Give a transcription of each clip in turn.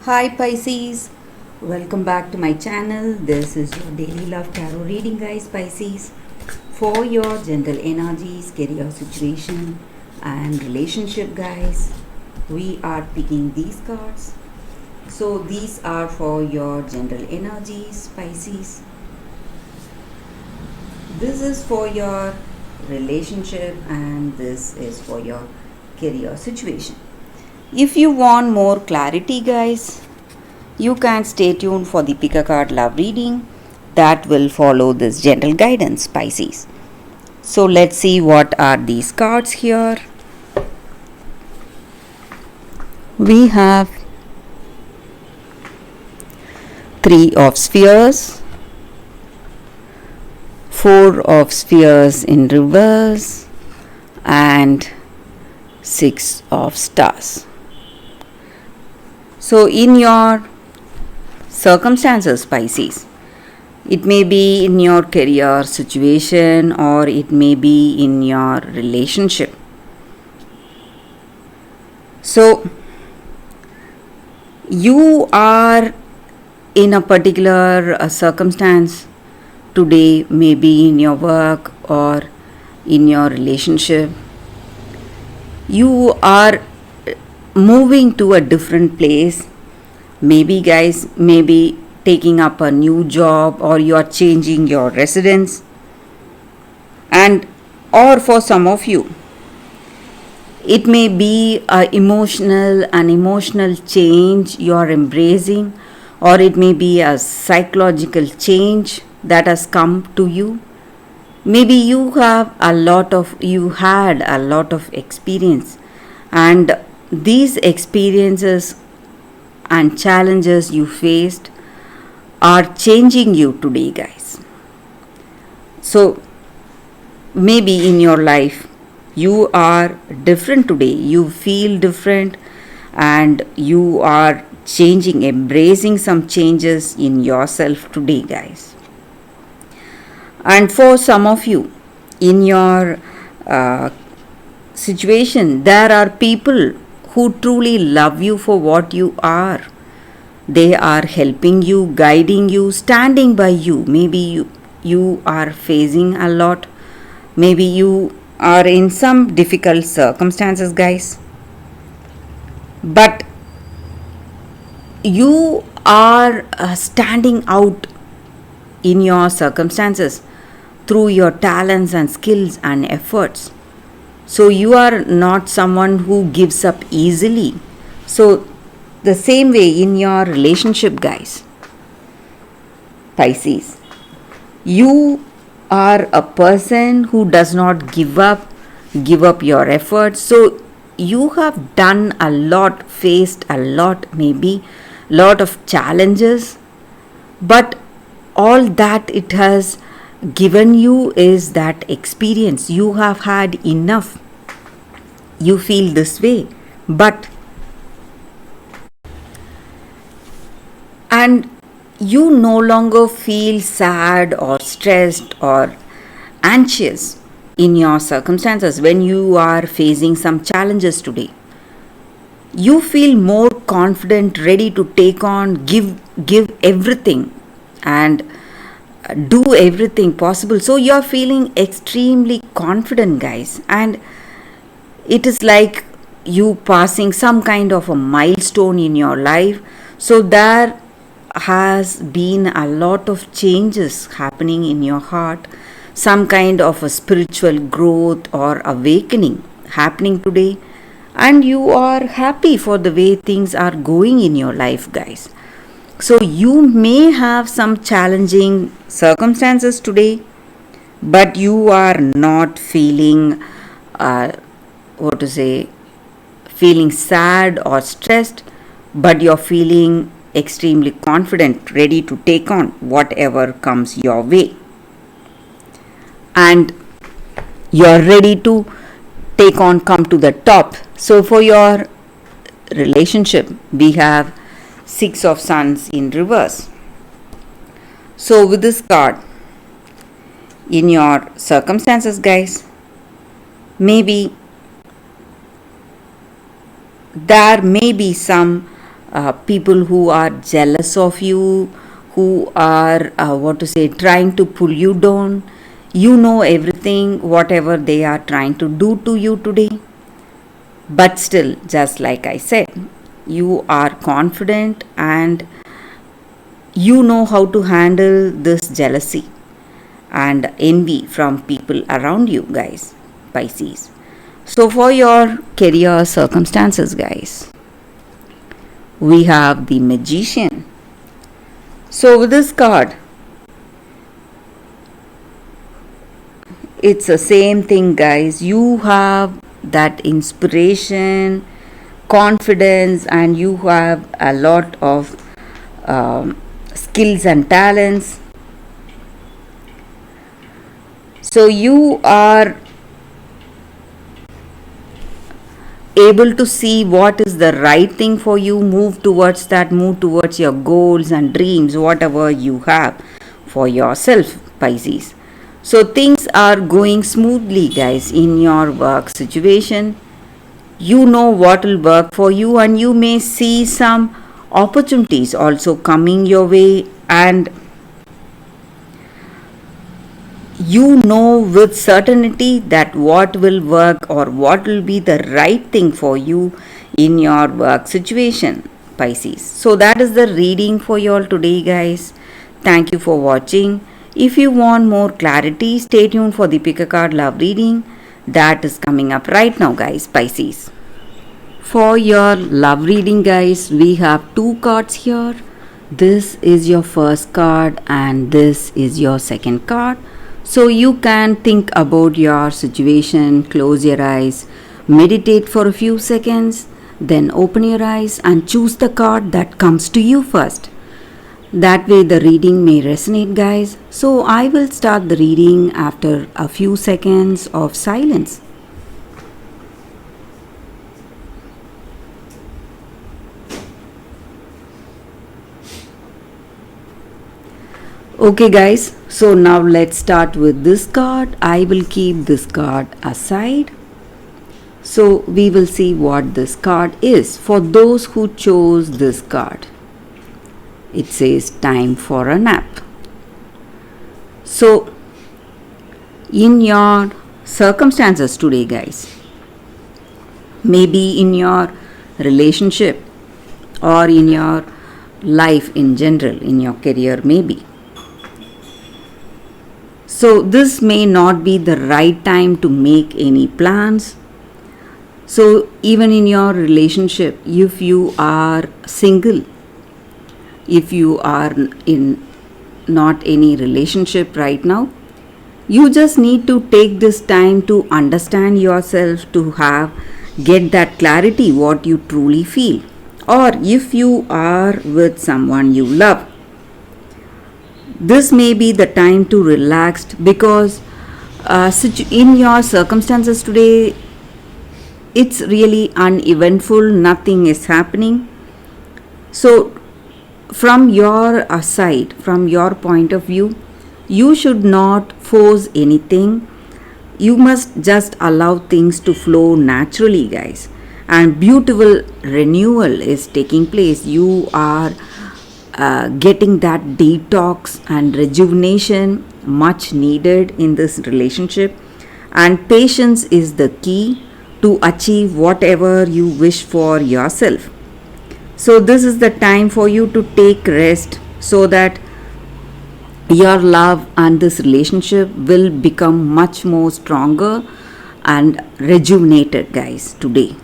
Hi Pisces, welcome back to my channel. This is your daily love tarot reading, guys. Pisces, for your general energies, career situation and relationship, guys. We are picking these cards. So these are for your general energies, Pisces. This is for your relationship and this is for your career situation. If you want more clarity, guys, you can stay tuned for the pick a card love reading that will follow this general guidance, Pisces. So let's see what are these cards here. We have Three of Spheres, Four of Spheres in reverse, and Six of Stars. So in your circumstances, Pisces, it may be in your career situation or it may be in your relationship. So you are in a particular circumstance today, maybe in your work or in your relationship. You are moving to a different place, maybe guys, maybe taking up a new job or you are changing your residence, and or for some of you it may be an emotional change you are embracing, or it may be a psychological change that has come to you. Maybe you had a lot of experience, and these experiences and challenges you faced are changing you today, guys. So maybe in your life you are different today, you feel different, and you are changing, embracing some changes in yourself today, guys. And for some of you in your situation, there are people who truly love you for what you are. They are helping you, guiding you, standing by you. Maybe you are facing a lot. Maybe you are in some difficult circumstances, guys. But you are standing out in your circumstances through your talents and skills and efforts. So you are not someone who gives up easily. So the same way in your relationship, guys, Pisces, you are a person who does not give up your efforts. So you have done a lot, faced a lot, maybe lot of challenges, but all that it has given you is that experience. You have had enough. You feel this way, but and you no longer feel sad or stressed or anxious in your circumstances when you are facing some challenges today. You feel more confident, ready to take on, give everything and do everything possible. So you're feeling extremely confident, guys, and it is like you passing some kind of a milestone in your life. So there has been a lot of changes happening in your heart, some kind of a spiritual growth or awakening happening today, and you are happy for the way things are going in your life, guys. So you may have some challenging circumstances today, but you are not feeling feeling sad or stressed, but you're feeling extremely confident, ready to take on whatever comes your way, and you're ready to come to the top. So for your relationship, we have Six of Suns in reverse. So with this card, in your circumstances, guys, maybe there may be some people who are jealous of you, who are trying to pull you down. You know everything, whatever they are trying to do to you today. But still, just like I said, you are confident and you know how to handle this jealousy and envy from people around you, guys, Pisces. So, for your career circumstances, guys, we have the Magician. So, with this card, it's the same thing, guys. You have that inspiration, confidence, and you have a lot of skills and talents. So you are able to see what is the right thing for you, move towards that, move towards your goals and dreams, whatever you have for yourself, Pisces. So things are going smoothly, guys, in your work situation. You know what will work for you, and you may see some opportunities also coming your way, and you know with certainty that what will work or what will be the right thing for you in your work situation, Pisces. So that is the reading for you all today, guys. Thank you for watching. If you want more clarity, stay tuned for the pick a card love reading that is coming up right now, guys, Pisces. For your love reading, guys, we have two cards here. This is your first card and this is your second card. So you can think about your situation, close your eyes, meditate for a few seconds, then open your eyes and choose the card that comes to you first. That way the reading may resonate, guys. So I will start the reading after a few seconds of silence. Okay, guys, so now let's start with this card. I will keep this card aside. So we will see what this card is for those who chose this card. It says time for a nap. So in your circumstances today, guys, maybe in your relationship or in your life in general, in your career maybe. So this may not be the right time to make any plans. So even in your relationship, if you are single, if you are in not any relationship right now, you just need to take this time to understand yourself, to get that clarity what you truly feel. Or if you are with someone you love, this may be the time to relax, because in your circumstances today, it's really uneventful, nothing is happening. So from your side, from your point of view, you should not force anything. You must just allow things to flow naturally, guys. And beautiful renewal is taking place. You are getting that detox and rejuvenation much needed in this relationship, and patience is the key to achieve whatever you wish for yourself. So this is the time for you to take rest so that your love and this relationship will become much more stronger and rejuvenated, guys, today.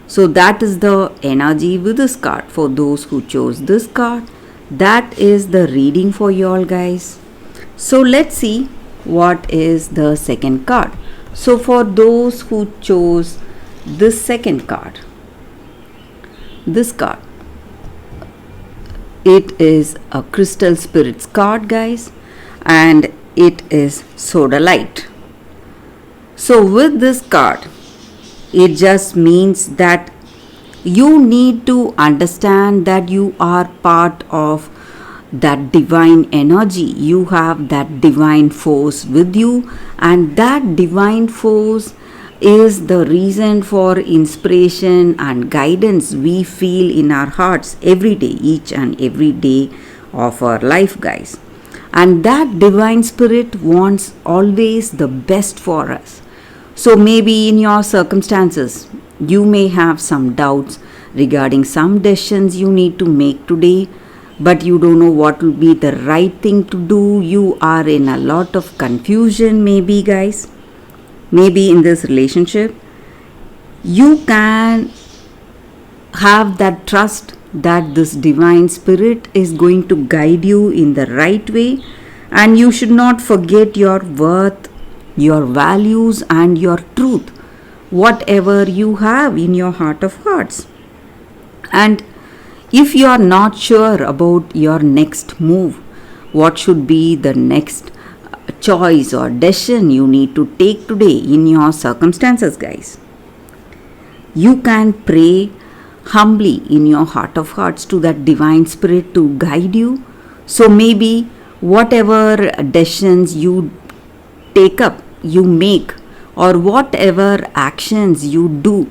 So that is the energy with this card for those who chose this card. That is the reading for you all, guys. So let's see what is the second card. So for those who chose this second card, this card, it is a Crystal Spirits card, guys, and it is Sodalite. So with this card, it just means that you need to understand that you are part of that divine energy. You have that divine force with you, and that divine force is the reason for inspiration and guidance we feel in our hearts every day, each and every day of our life, guys. And that divine spirit wants always the best for us. So maybe in your circumstances, you may have some doubts regarding some decisions you need to make today, but you don't know what will be the right thing to do. You are in a lot of confusion, maybe, guys. Maybe in this relationship, you can have that trust that this divine spirit is going to guide you in the right way, and you should not forget your worth, your values, and your truth, whatever you have in your heart of hearts. And if you are not sure about your next move, what should be the next choice or decision you need to take today in your circumstances, guys, you can pray humbly in your heart of hearts to that divine spirit to guide you. So maybe whatever decisions you take up, you make, or whatever actions you do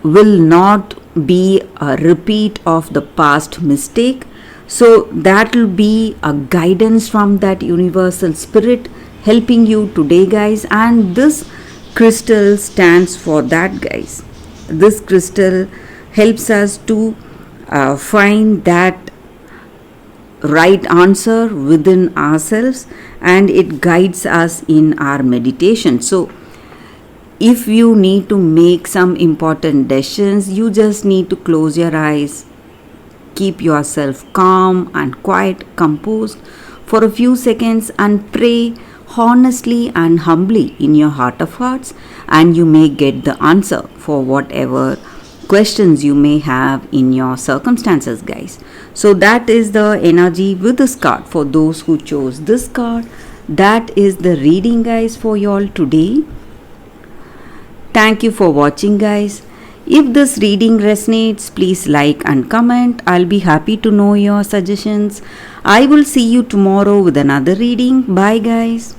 will not be a repeat of the past mistake. So that will be a guidance from that universal spirit helping you today, guys. And this crystal stands for that, guys. This crystal helps us to find that right answer within ourselves, and it guides us in our meditation. So if you need to make some important decisions, you just need to close your eyes, keep yourself calm and quiet, composed for a few seconds, and pray honestly and humbly in your heart of hearts, and you may get the answer for whatever questions you may have in your circumstances, guys. So that is the energy with this card for those who chose this card. That is the reading, guys, for y'all today. Thank you for watching, guys. If this reading resonates, please like and comment. I'll be happy to know your suggestions. I will see you tomorrow with another reading. Bye, guys.